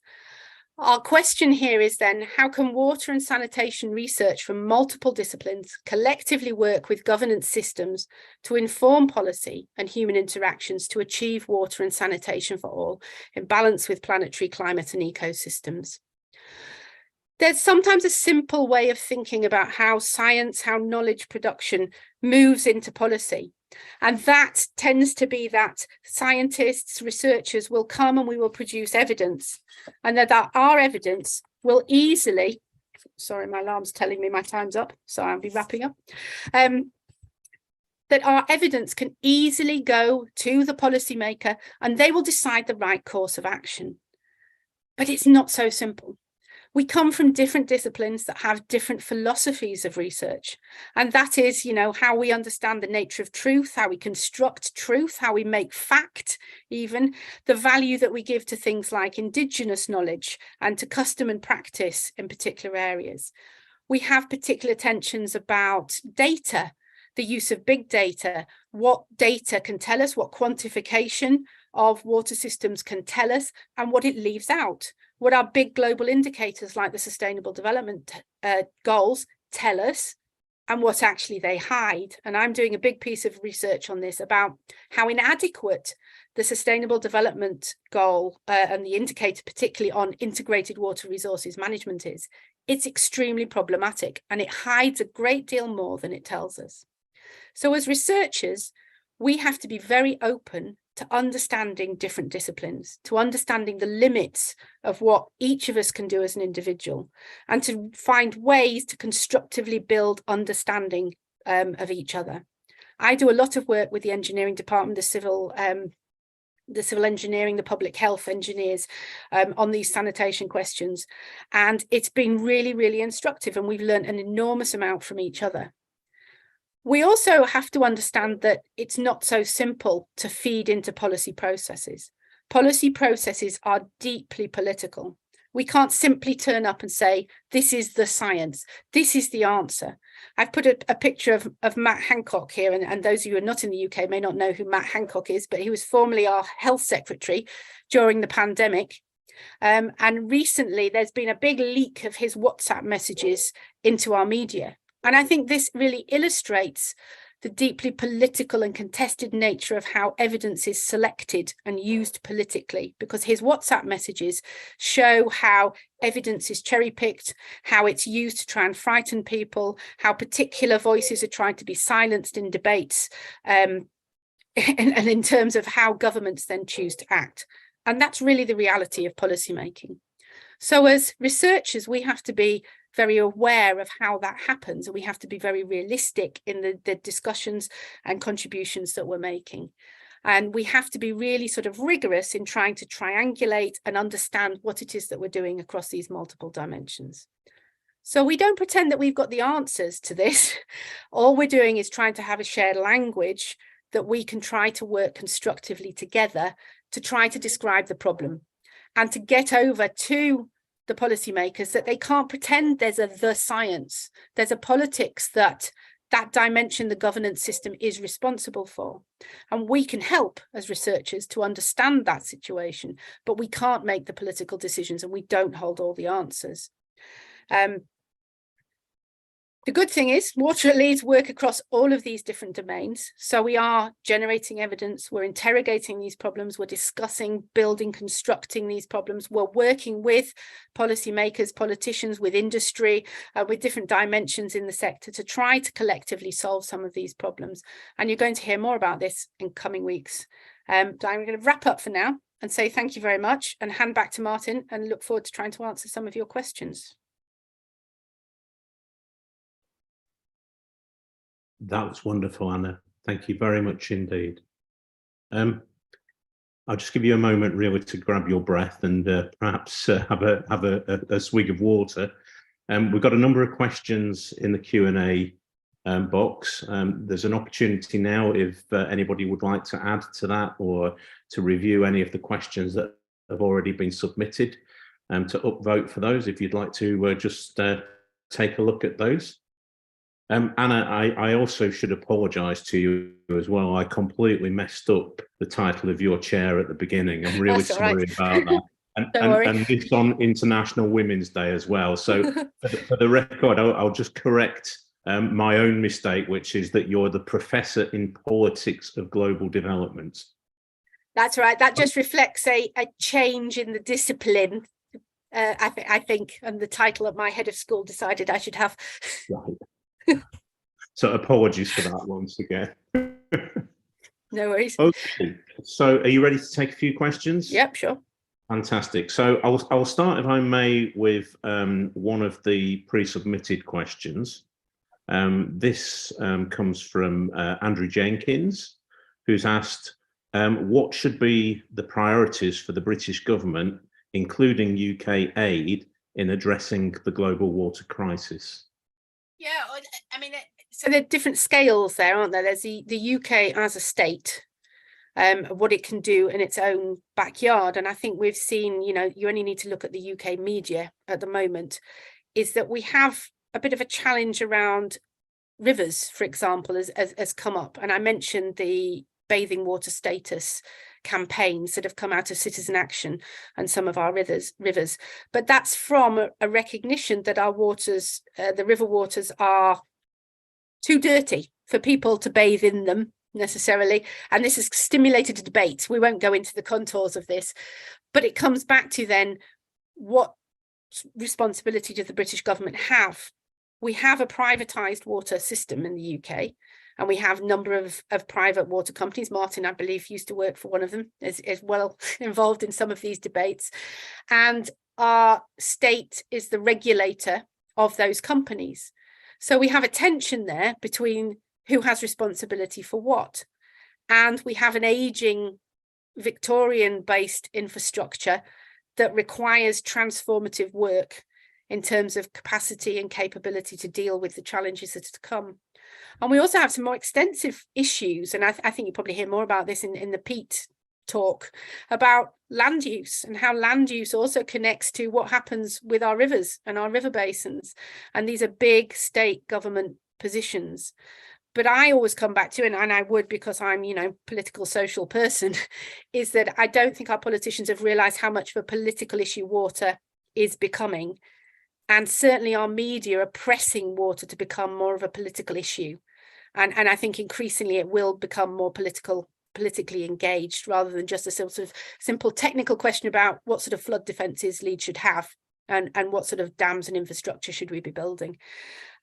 Our question here is then, how can water and sanitation research from multiple disciplines collectively work with governance systems to inform policy and human interactions to achieve water and sanitation for all in balance with planetary climate and ecosystems? There's sometimes a simple way of thinking about how science, how knowledge production moves into policy. And that tends to be that scientists, researchers will come and we will produce evidence, and that our evidence will easily, sorry, my alarm's telling me my time's up, so I'll be wrapping up, that our evidence can easily go to the policymaker and they will decide the right course of action. But it's not so simple. We come from different disciplines that have different philosophies of research. And that is, you know, how we understand the nature of truth, how we construct truth, how we make fact, even the value that we give to things like indigenous knowledge and to custom and practice in particular areas. We have particular tensions about data, the use of big data, what data can tell us, what quantification of water systems can tell us, and what it leaves out. What our big global indicators like the Sustainable Development Goals tell us, and what actually they hide. And I'm doing a big piece of research on this about how inadequate the Sustainable Development Goal and the indicator, particularly on integrated water resources management, is it's extremely problematic, and it hides a great deal more than it tells us. So as researchers, we have to be very open to understanding different disciplines, to understanding the limits of what each of us can do as an individual, and to find ways to constructively build understanding of each other. I do a lot of work with the engineering department, the civil engineering, the public health engineers on these sanitation questions. And it's been really, really instructive, and we've learned an enormous amount from each other. We also have to understand that it's not so simple to feed into policy processes. Policy processes are deeply political. We can't simply turn up and say, this is the science, this is the answer. I've put a picture of Matt Hancock here, and those of you who are not in the UK may not know who Matt Hancock is, but he was formerly our health secretary during the pandemic. And recently there's been a big leak of his WhatsApp messages into our media. And I think this really illustrates the deeply political and contested nature of how evidence is selected and used politically, because his WhatsApp messages show how evidence is cherry-picked, how it's used to try and frighten people, how particular voices are trying to be silenced in debates, and in terms of how governments then choose to act. And that's really the reality of policymaking. So as researchers, we have to be very aware of how that happens, and we have to be very realistic in the discussions and contributions that we're making. And we have to be really sort of rigorous in trying to triangulate and understand what it is that we're doing across these multiple dimensions. So we don't pretend that we've got the answers to this. All we're doing is trying to have a shared language that we can try to work constructively together to try to describe the problem, and to get over to the policymakers that they can't pretend there's the science. There's a politics that dimension the governance system is responsible for. And we can help as researchers to understand that situation, but we can't make the political decisions, and we don't hold all the answers. The good thing is Water at Leeds work across all of these different domains. So we are generating evidence, we're interrogating these problems, we're discussing, building, constructing these problems. We're working with policymakers, politicians, with industry, with different dimensions in the sector to try to collectively solve some of these problems. And you're going to hear more about this in coming weeks. So I'm going to wrap up for now and say thank you very much, and hand back to Martin, and look forward to trying to answer some of your questions. That was wonderful, Anna. Thank you very much indeed. I'll just give you a moment really to grab your breath and perhaps have a swig of water. We've got a number of questions in the Q&A box. There's an opportunity now if anybody would like to add to that, or to review any of the questions that have already been submitted, to upvote for those if you'd like to just take a look at those. Anna, I also should apologise to you as well. I completely messed up the title of your chair at the beginning. I'm really sorry about that. And this on International Women's Day as well. So for the record, I'll just correct my own mistake, which is that you're the Professor in Politics of Global Development. That's right. That just reflects a change in the discipline, I think, and the title that my head of school decided I should have. Right. So apologies for that once again. No worries. Okay, so are you ready to take a few questions? Yep, sure. Fantastic. So I'll start, if I may, with one of the pre-submitted questions. This comes from Andrew Jenkins, who's asked, what should be the priorities for the British government, including UK aid, in addressing the global water crisis? Yeah, I mean, so there are different scales there, aren't there? There's the UK as a state, what it can do in its own backyard. And I think we've seen, you know, you only need to look at the UK media at the moment, is that we have a bit of a challenge around rivers, for example, has come up. And I mentioned the bathing water status campaigns that have come out of Citizen Action and some of our rivers, but that's from a recognition that our waters, the river waters, are too dirty for people to bathe in them necessarily, and this has stimulated a debate. We won't go into the contours of this, but it comes back to then what responsibility does the British government have? We have a privatised water system in the UK, and we have a number of private water companies. Martin, I believe, used to work for one of them, is well involved in some of these debates. And our state is the regulator of those companies. So we have a tension there between who has responsibility for what. And we have an ageing Victorian-based infrastructure that requires transformative work in terms of capacity and capability to deal with the challenges that are to come. And we also have some more extensive issues, and I think you probably hear more about this in the Pete talk, about land use and how land use also connects to what happens with our rivers and our river basins. And these are big state government positions. But I always come back to, and I would because I'm, political social person, is that I don't think our politicians have realised how much of a political issue water is becoming. And certainly our media are pressing water to become more of a political issue. And I think increasingly it will become more politically engaged, rather than just a sort of simple technical question about what sort of flood defences Leeds should have and what sort of dams and infrastructure should we be building.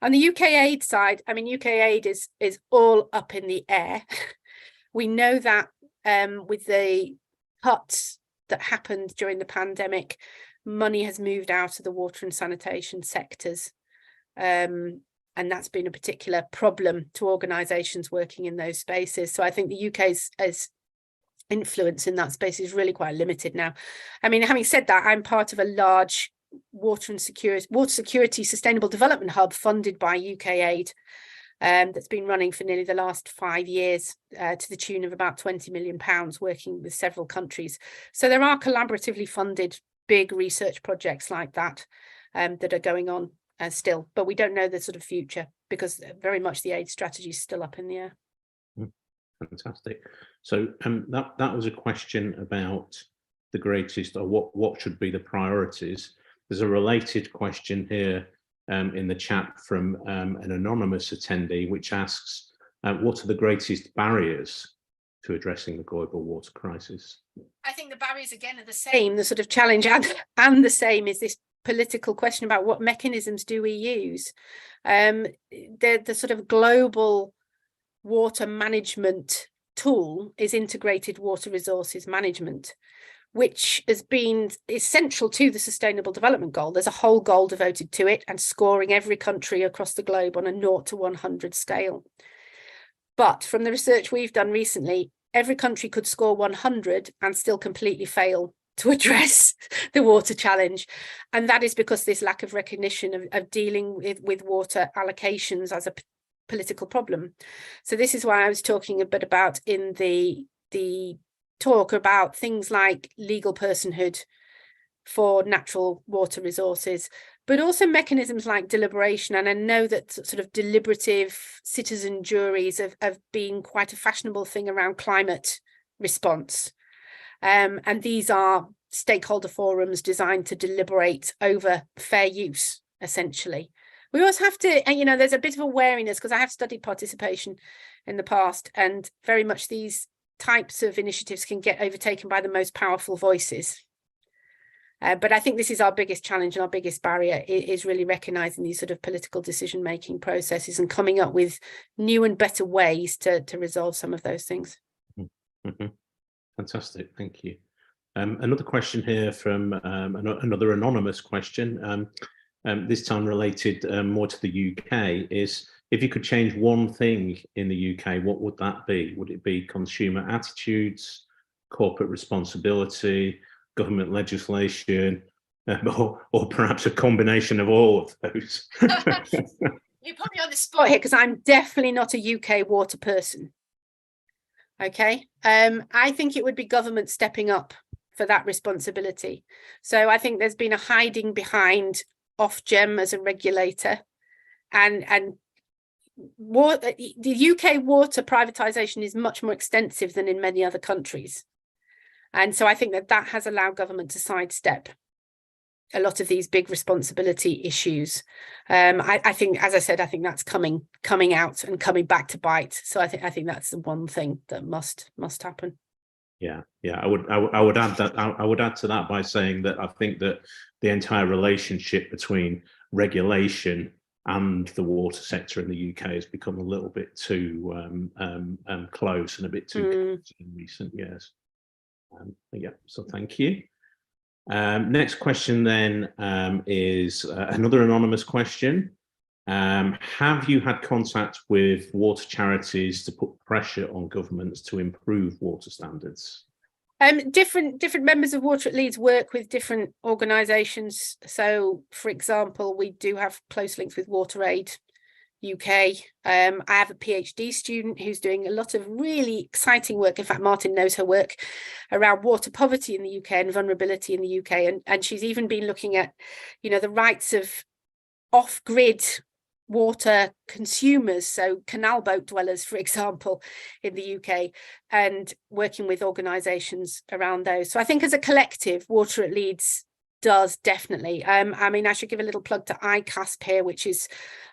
On the UK aid side, I mean, UK aid is all up in the air. We know that with the cuts that happened during the pandemic, money has moved out of the water and sanitation sectors. And that's been a particular problem to organisations working in those spaces. So I think the UK's influence in that space is really quite limited now. I mean, having said that, I'm part of a large water security sustainable development hub funded by UK aid that's been running for nearly the last 5 years to the tune of about £20 million, working with several countries. So there are collaboratively funded big research projects like that that are going on still, but we don't know the sort of future because very much the aid strategy is still up in the air. Fantastic. So that was a question about the greatest, or what should be the priorities. There's a related question here in the chat from an anonymous attendee, which asks, what are the greatest barriers to addressing the global water crisis? I think the barriers again are the same. The sort of challenge and the same is this political question about what mechanisms do we use. The sort of global water management tool is integrated water resources management, which is central to the Sustainable Development Goal. There's a whole goal devoted to it and scoring every country across the globe on a 0 to 100 scale. But from the research we've done recently, every country could score 100 and still completely fail to address the water challenge. And that is because this lack of recognition of dealing with water allocations as a political problem. So this is why I was talking a bit about in the talk about things like legal personhood for natural water resources, but also mechanisms like deliberation. And I know that sort of deliberative citizen juries have been quite a fashionable thing around climate response. And these are stakeholder forums designed to deliberate over fair use, essentially. We also have to, there's a bit of a wariness because I have studied participation in the past, and very much these types of initiatives can get overtaken by the most powerful voices. But I think this is our biggest challenge and our biggest barrier is really recognising these sort of political decision-making processes and coming up with new and better ways to resolve some of those things. Mm-hmm. Fantastic, thank you. Another question here from another anonymous question, this time related more to the UK, is if you could change one thing in the UK, what would that be? Would it be consumer attitudes, corporate responsibility, government legislation, or perhaps a combination of all of those? You put me on the spot here because I'm definitely not a UK water person. Okay, I think it would be government stepping up for that responsibility. So I think there's been a hiding behind Ofgem as a regulator, and the UK water privatisation is much more extensive than in many other countries. And so I think that has allowed government to sidestep a lot of these big responsibility issues. I think, as I said, I think that's coming out and coming back to bite. So I think that's the one thing that must happen. Yeah, I would add that. I would add to that by saying that I think that the entire relationship between regulation and the water sector in the UK has become a little bit too close and a bit too close in recent years. Yeah, so thank you. Next question then is another anonymous question. Have you had contact with water charities to put pressure on governments to improve water standards? Different members of Water at Leeds work with different organisations. So, for example, we do have close links with WaterAid UK. I have a PhD student who's doing a lot of really exciting work. In fact, Martin knows her work around water poverty in the UK and vulnerability in the UK. And she's even been looking at, the rights of off-grid water consumers, so canal boat dwellers, for example, in the UK, and working with organisations around those. So I think as a collective, Water at Leeds does definitely. I mean, I should give a little plug to ICASP here, which is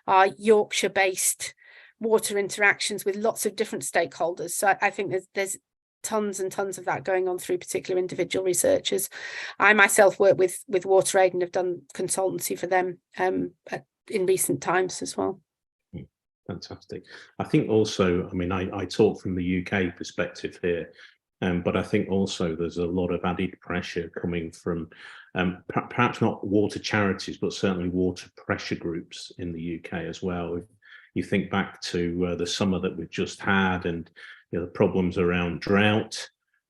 our Yorkshire-based water interactions with lots of different stakeholders. So I think there's tons and tons of that going on through particular individual researchers. I myself work with WaterAid and have done consultancy for them in recent times as well. Fantastic. I think also, I mean, I talk from the UK perspective here, but I think also there's a lot of added pressure coming from perhaps not water charities, but certainly water pressure groups in the UK as well. If you think back to the summer that we've just had, and the problems around drought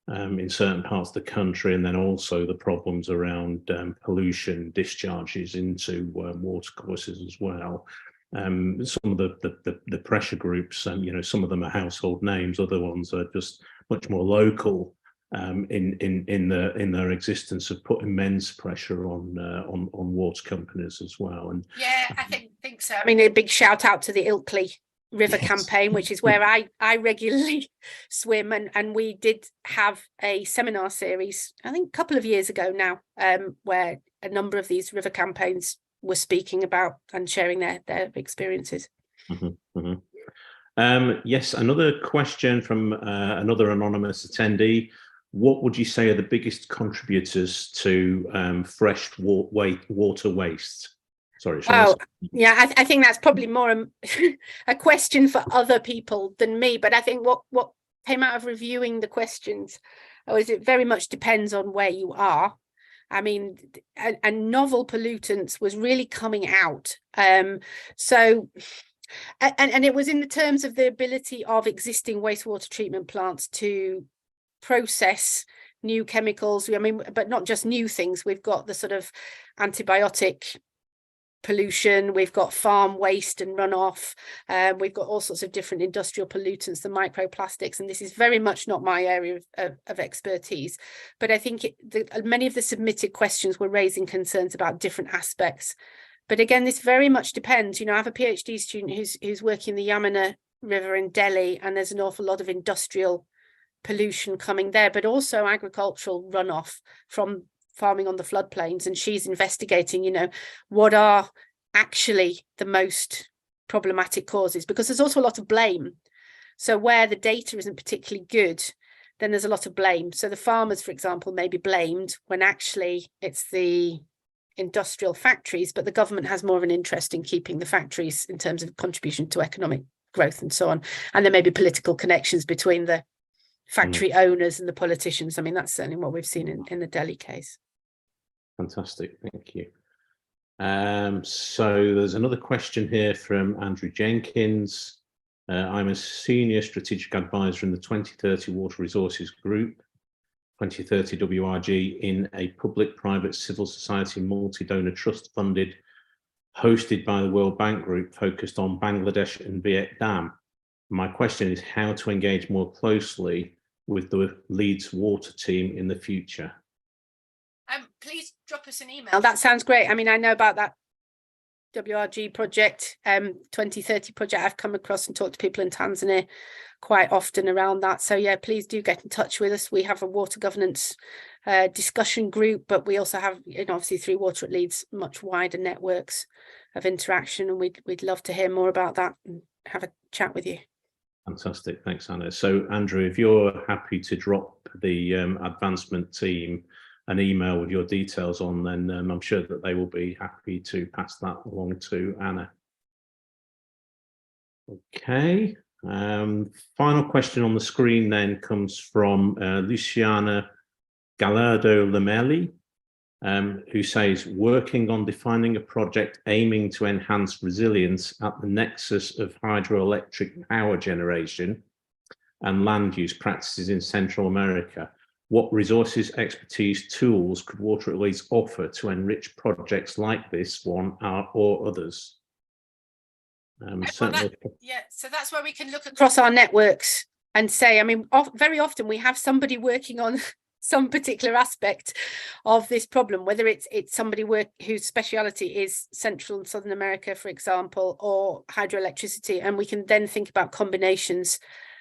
in certain parts of the country, and then also the problems around pollution discharges into watercourses as well. Some of the pressure groups, some of them are household names, other ones are just much more local in their existence of putting immense pressure on water companies as well. And yeah, I think so. I mean, a big shout out to the Ilkley River campaign, which is where I regularly swim, and we did have a seminar series, I think a couple of years ago now, where a number of these river campaigns were speaking about and sharing their experiences. Yes, another question from another anonymous attendee. What would you say are the biggest contributors to fresh water waste? Sorry. Yeah, I think that's probably more a question for other people than me. But I think what came out of reviewing the questions is it very much depends on where you are. I mean, and novel pollutants was really coming out. So, and it was in the terms of the ability of existing wastewater treatment plants to process new chemicals. I mean, but not just new things. We've got the sort of antibiotic pollution, we've got farm waste and runoff, we've got all sorts of different industrial pollutants, the microplastics, and this is very much not my area of expertise, but I think many of the submitted questions were raising concerns about different aspects. But again, this very much depends. I have a PhD student who's working the Yamuna River in Delhi, and there's an awful lot of industrial pollution coming there, but also agricultural runoff from farming on the floodplains, and she's investigating, what are actually the most problematic causes, because there's also a lot of blame. So where the data isn't particularly good, then there's a lot of blame. So the farmers, for example, may be blamed when actually it's the industrial factories, but the government has more of an interest in keeping the factories in terms of contribution to economic growth and so on. And there may be political connections between the factory owners and the politicians. I mean, that's certainly what we've seen in the Delhi case. Fantastic, thank you. So there's another question here from Andrew Jenkins. I'm a senior strategic advisor in the 2030 Water Resources Group, 2030 WRG, in a public-private civil society multi-donor trust funded, hosted by the World Bank Group, focused on Bangladesh and Vietnam. My question is how to engage more closely with the Leeds water team in the future. Please drop us an email. That sounds great. I mean, I know about that WRG project, 2030 project. I've come across and talked to people in Tanzania quite often around that. So yeah, please do get in touch with us. We have a water governance discussion group, but we also have, obviously through Water at Leeds, much wider networks of interaction, and we'd love to hear more about that and have a chat with you. Fantastic. Thanks, Anna. So, Andrew, if you're happy to drop the advancement team an email with your details on, then I'm sure that they will be happy to pass that along to Anna. Okay. Final question on the screen then comes from Luciana Gallardo Lamelli, who says, working on defining a project aiming to enhance resilience at the nexus of hydroelectric power generation and land use practices in Central America. What resources, expertise, tools could Water at Leeds offer to enrich projects like this one or others? So that's where we can look across our networks and say, I mean, very often we have somebody working on some particular aspect of this problem, whether it's somebody whose speciality is Central and Southern America, for example, or hydroelectricity, and we can then think about combinations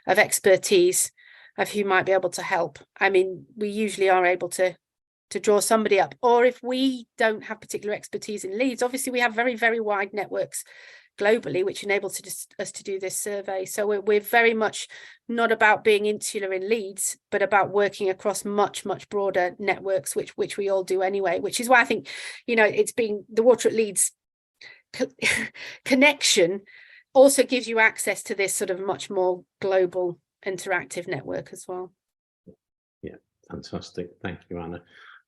of expertise of who might be able to help. I mean, we usually are able to draw somebody up, or if we don't have particular expertise in Leeds, obviously we have very, very wide networks globally, which enables us to do this survey. So we're very much not about being insular in Leeds, but about working across much, much broader networks, which we all do anyway, which is why I think, you know, it's been the Water at Leeds connection also gives you access to this sort of much more global interactive network as well. Yeah, fantastic. Thank you, Anna.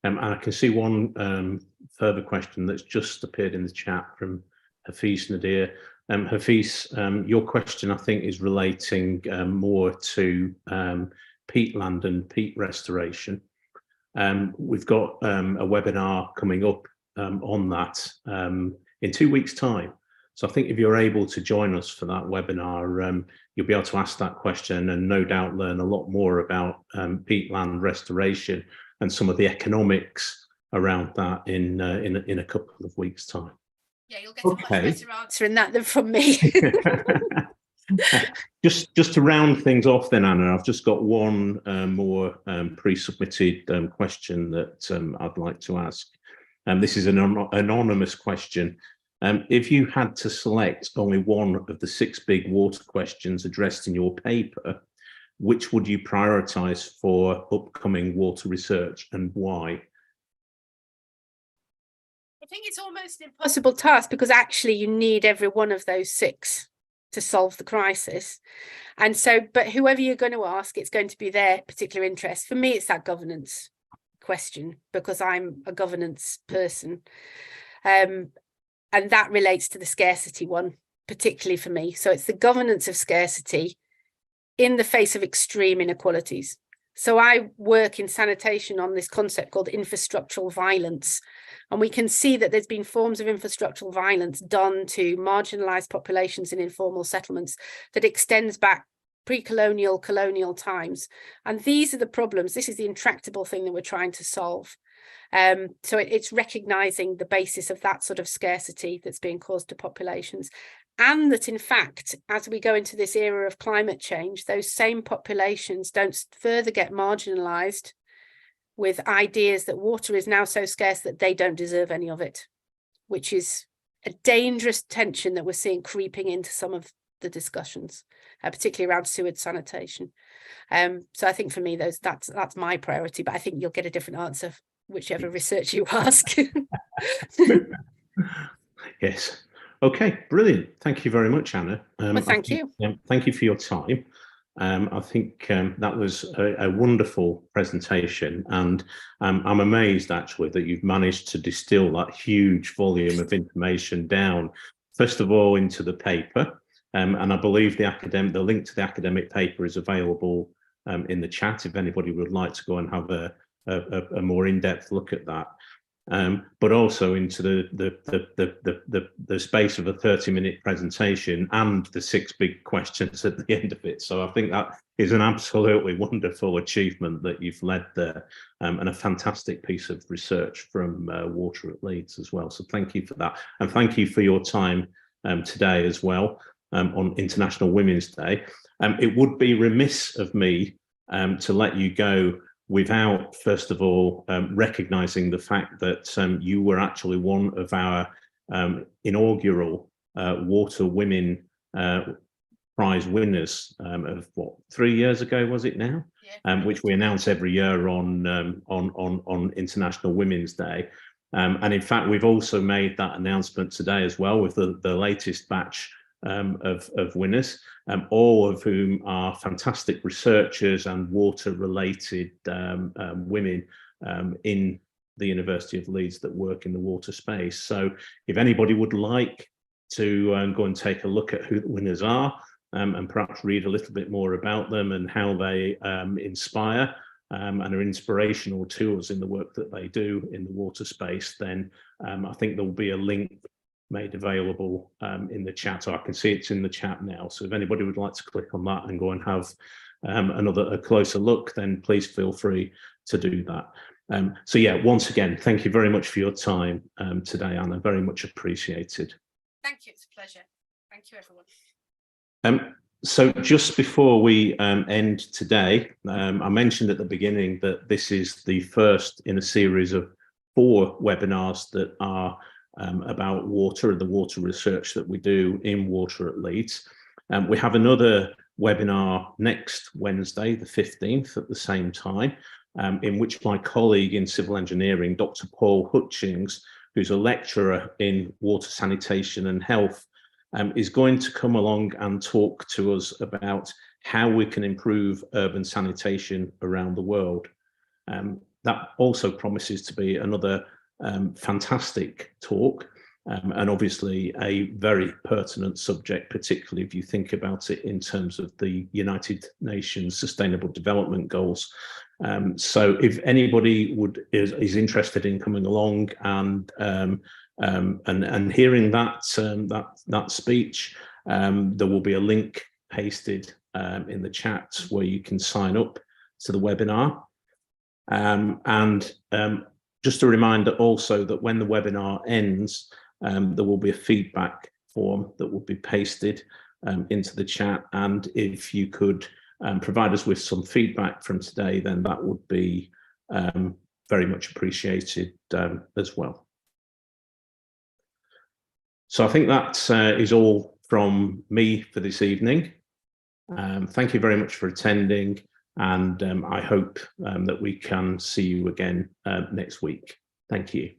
And I can see one further question that's just appeared in the chat from Hafiz Nadir. Hafiz, your question, I think, is relating more to peatland and peat restoration. We've got a webinar coming up on that in 2 weeks' time. So I think if you're able to join us for that webinar, you'll be able to ask that question and no doubt learn a lot more about peatland restoration and some of the economics around that in a couple of weeks' time. Yeah, you'll get a much better answer in that than from me. Just to round things off then, Anna, I've just got one more pre-submitted question that I'd like to ask. This is an anonymous question. If you had to select only one of the 6 big water questions addressed in your paper, which would you prioritise for upcoming water research and why? I think it's almost an impossible task because actually you need every one of those 6 to solve the crisis. And so, but whoever you're going to ask, it's going to be their particular interest. For me, it's that governance question because I'm a governance person. And that relates to the scarcity one, particularly for me. So it's the governance of scarcity in the face of extreme inequalities. So I work in sanitation on this concept called infrastructural violence. And we can see that there's been forms of infrastructural violence done to marginalized populations in informal settlements that extends back pre-colonial, colonial times. And these are the problems. This is the intractable thing that we're trying to solve. So it's recognizing the basis of that sort of scarcity that's being caused to populations. And that, in fact, as we go into this era of climate change, those same populations don't further get marginalized with ideas that water is now so scarce that they don't deserve any of it, which is a dangerous tension that we're seeing creeping into some of the discussions, particularly around sewage sanitation. So I think for me, that's my priority, but I think you'll get a different answer, whichever research you ask. Yes. Okay, brilliant. Thank you very much, Anna. Well, thank you. Thank you for your time. I think that was a wonderful presentation, and I'm amazed actually that you've managed to distill that huge volume of information down, first of all, into the paper. And I believe the link to the academic paper is available in the chat if anybody would like to go and have a more in-depth look at that. But also into the space of a 30-minute presentation and the 6 big questions at the end of it. So I think that is an absolutely wonderful achievement that you've led there, and a fantastic piece of research from Water at Leeds as well. So thank you for that, and thank you for your time today as well on International Women's Day. It would be remiss of me to let you go without, first of all, recognising the fact that you were actually one of our inaugural Water Women prize winners of what, 3 years ago was it now? Yeah. Which we announce every year on International Women's Day. And in fact, we've also made that announcement today as well with the latest batch of winners, all of whom are fantastic researchers and water-related women in the University of Leeds that work in the water space. So if anybody would like to go and take a look at who the winners are, and perhaps read a little bit more about them and how they inspire and are inspirational to us in the work that they do in the water space, then I think there will be a link made available in the chat. So I can see it's in the chat now. So if anybody would like to click on that and go and have a closer look, then please feel free to do that. So yeah, once again, thank you very much for your time today, Anna. Very much appreciated. Thank you. It's a pleasure. Thank you, everyone. So just before we end today, I mentioned at the beginning that this is the first in a series of 4 webinars that are about water and the water research that we do in water at Leeds. We have another webinar next Wednesday, the 15th, at the same time, in which my colleague in civil engineering, Dr. Paul Hutchings, who's a lecturer in water sanitation and health, is going to come along and talk to us about how we can improve urban sanitation around the world. That also promises to be another fantastic talk, and obviously a very pertinent subject, particularly if you think about it in terms of the United Nations Sustainable Development Goals. So if anybody is interested in coming along and hearing that speech, there will be a link pasted in the chat where you can sign up to the webinar. Just a reminder also that when the webinar ends, there will be a feedback form that will be pasted into the chat. And if you could provide us with some feedback from today, then that would be very much appreciated as well. So I think that is all from me for this evening. Thank you very much for attending, and I hope that we can see you again next week. Thank you.